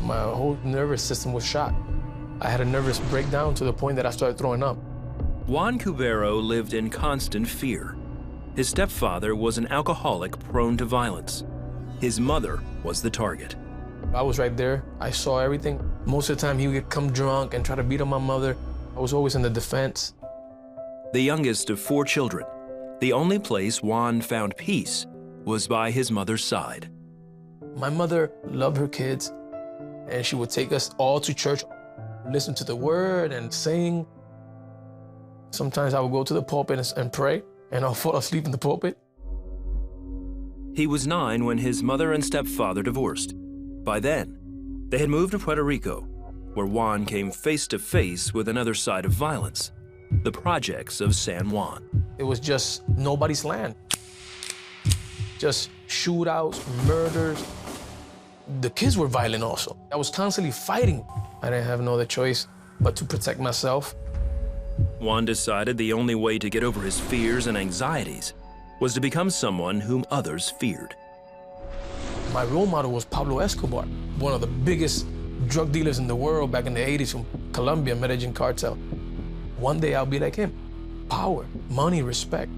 My whole nervous system was shot. I had a nervous breakdown to the point that I started throwing up. Juan Cubero lived in constant fear. His stepfather was an alcoholic prone to violence. His mother was the target. I was right there. I saw everything. Most of the time, he would come drunk and try to beat on my mother. I was always in the defense. The youngest of 4 children, the only place Juan found peace was by his mother's side. My mother loved her kids, and she would take us all to church, listen to the word and sing. Sometimes I would go to the pulpit and pray, and I'll fall asleep in the pulpit. He was 9 when his mother and stepfather divorced. By then, they had moved to Puerto Rico, where Juan came face to face with another side of violence, the projects of San Juan. It was just nobody's land. Just shootouts, murders. The kids were violent also. I was constantly fighting. I didn't have no other choice but to protect myself. Juan decided the only way to get over his fears and anxieties was to become someone whom others feared. My role model was Pablo Escobar, one of the biggest drug dealers in the world back in the 80s from Colombia, Medellin cartel. One day I'll be like him. Power, money, respect.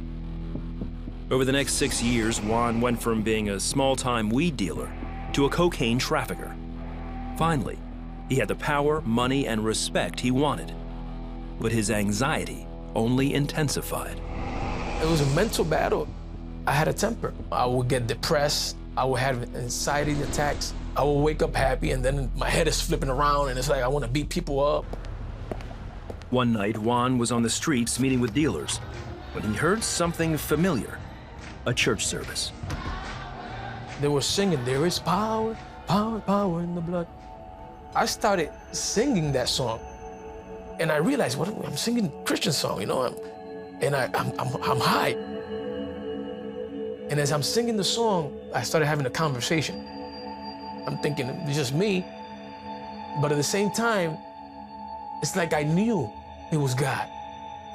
Over the next 6 years, Juan went from being a small-time weed dealer to a cocaine trafficker. Finally, he had the power, money, and respect he wanted. But his anxiety only intensified. It was a mental battle. I had a temper. I would get depressed. I would have anxiety attacks. I would wake up happy, and then my head is flipping around, and it's like I want to beat people up. One night, Juan was on the streets meeting with dealers when he heard something familiar, a church service. They were singing, "There is power, power, power in the blood." I started singing that song, and I realized, what I'm singing a Christian song, you know, I'm high. And as I'm singing the song, I started having a conversation. I'm thinking, it's just me, but at the same time, it's like I knew it was God.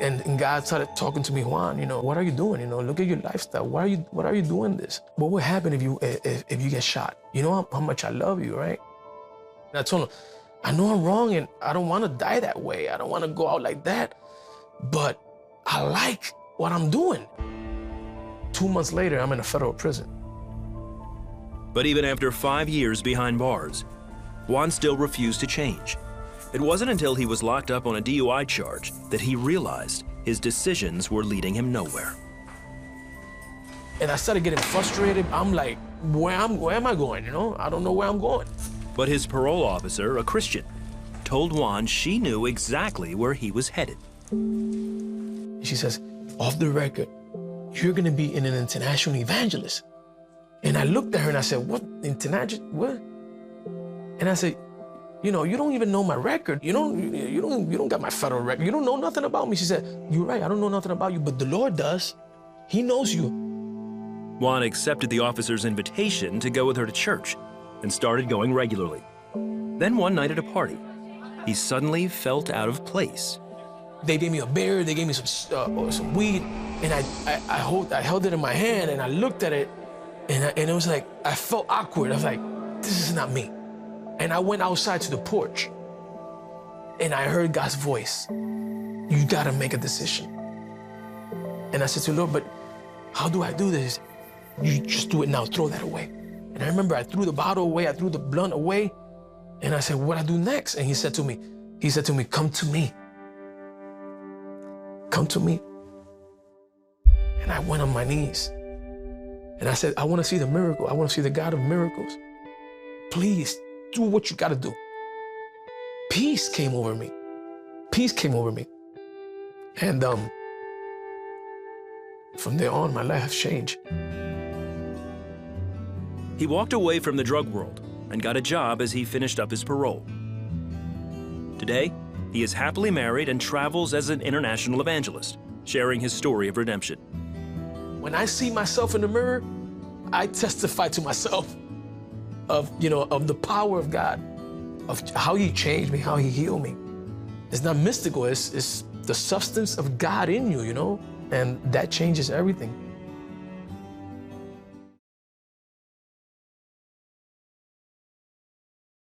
And God started talking to me, "Juan, you know, what are you doing? You know, look at your lifestyle. Why are you doing this? What would happen if you get shot? You know how much I love you, right?" And I told him, "I know I'm wrong, and I don't want to die that way. I don't want to go out like that, but I like what I'm doing." 2 months later, I'm in a federal prison. But even after 5 years behind bars, Juan still refused to change. It wasn't until he was locked up on a DUI charge that he realized his decisions were leading him nowhere. And I started getting frustrated. I'm like, where am I going, you know? I don't know where I'm going. But his parole officer, a Christian, told Juan she knew exactly where he was headed. She says, "Off the record, you're gonna be an international evangelist." And I looked at her and I said, "What, international, what?" And I said, "You know, you don't even know my record. You don't got my federal record. You don't know nothing about me." She said, "You're right, I don't know nothing about you, but the Lord does. He knows you." Juan accepted the officer's invitation to go with her to church and started going regularly. Then one night at a party, he suddenly felt out of place. They gave me a beer, they gave me some weed, and I held it in my hand, and I looked at it, and it was like, I felt awkward. I was like, this is not me. And I went outside to the porch, and I heard God's voice. "You gotta make a decision." And I said to the Lord, "But how do I do this?" "You just do it now, throw that away." And I remember I threw the bottle away, I threw the blunt away, and I said, "What do I do next?" And he said to me, "Come to me. Come to me." And I went on my knees. And I said, "I want to see the miracle. I want to see the God of miracles. Please do what you got to do." Peace came over me. Peace came over me. And from there on, my life has changed. He walked away from the drug world and got a job as he finished up his parole. Today, he is happily married and travels as an international evangelist, sharing his story of redemption. When I see myself in the mirror, I testify to myself of the power of God, of how he changed me, how he healed me. It's not mystical, it's the substance of God in you, you know? And that changes everything.